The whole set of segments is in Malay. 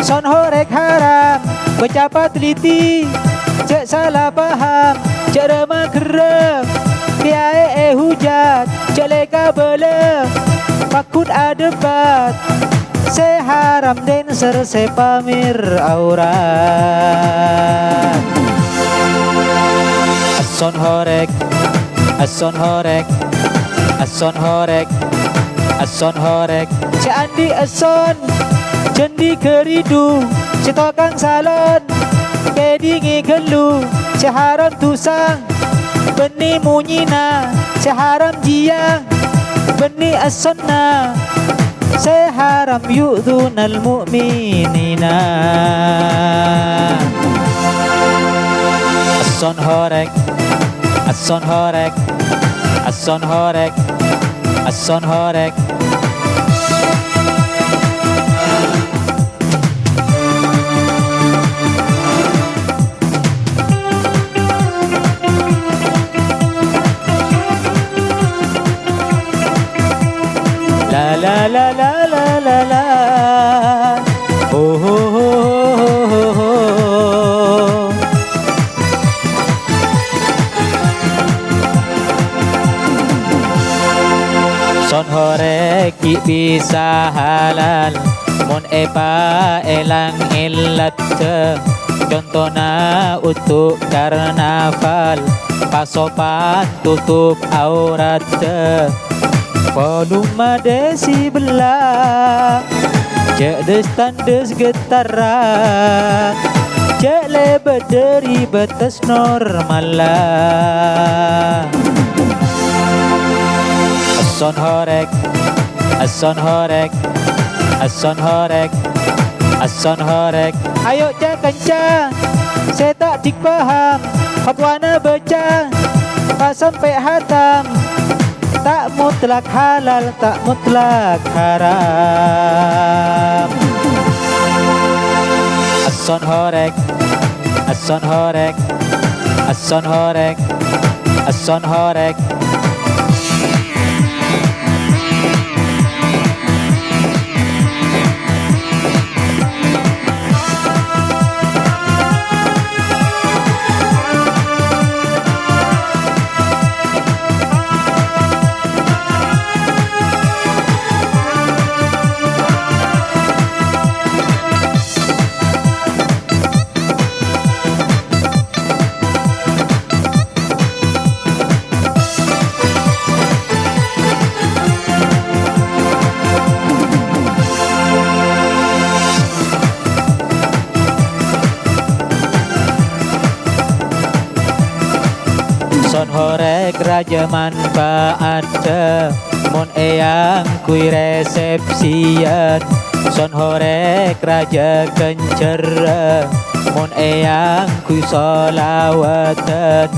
son horek haram, bercapa teliti, cek salah paham, cek remah kerem, kiai hujat, cek leka bela, pakut adebat, se haram dancer se pamir aurat. Ason horek, ason horek, ason horek, ason horek, cek andi ason, cendi keridu, cek tokang salon, kedingi gelu, cek haram tusang, benih munyina, cek haram jiang, benih asonna, cek haram yu'dhunal mu'minina. Ason horek, ason horek, ason horek, ason horek. La la la la la la la, oh oh oh oh oh oh. Son horek ki bisa halal, mun epa elang illat, contohna untuk karnaval, pasopan tutup aurat, volume desibel, cek des tandes getaran, cek lebat dari batas normal. Ason horek, ason horek, ason horek, ason horek. Ayo cek kencang, saya tak dipaham, fatwana baca, pas sampai hatam, tak mutlak halal, tak mutlak haram. Ason horek, ason horek, ason horek, ason horek. Son horek raja manfaat, mun eyang kui resepsian. Son horek raja kencer, mun eyang kui solawatan.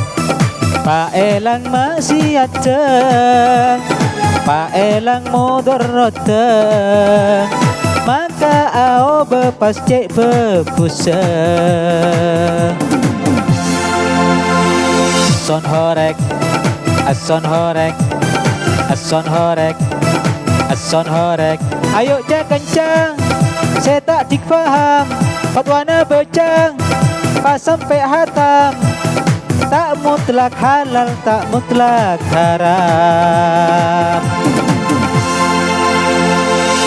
Pa elang maksiat, pa elang mudarat, maka ao bepas cek bepusa. Ason horek, ason horek, ason horek, ason horek. Ayo cek kencang, saya tak dipaham, fatwana becang, pas sampai hatam, tak mutlak halal, tak mutlak haram.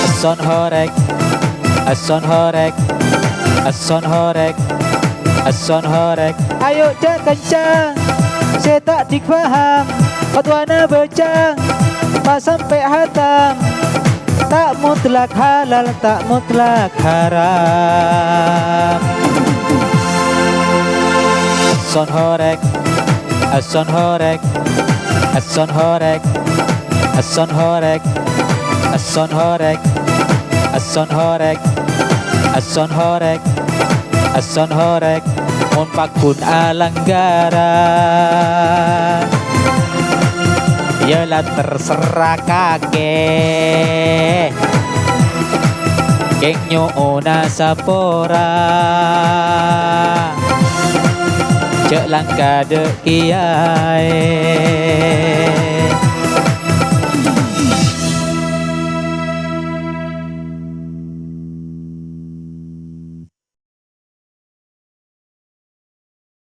Ason horek, ason horek, ason horek, ason horek. Ayo cek kencang, saya tak dipaham, fatwana becang, pas sampai hatam, tak mutlak halal, tak mutlak haram. Ason horek, ason horek, ason horek, ason horek, ason horek, ason horek, ason horek, ason horek. Mun pakun alanggaran, yalah terserah kakek, geng nyona sapora, cek langkah de kiai.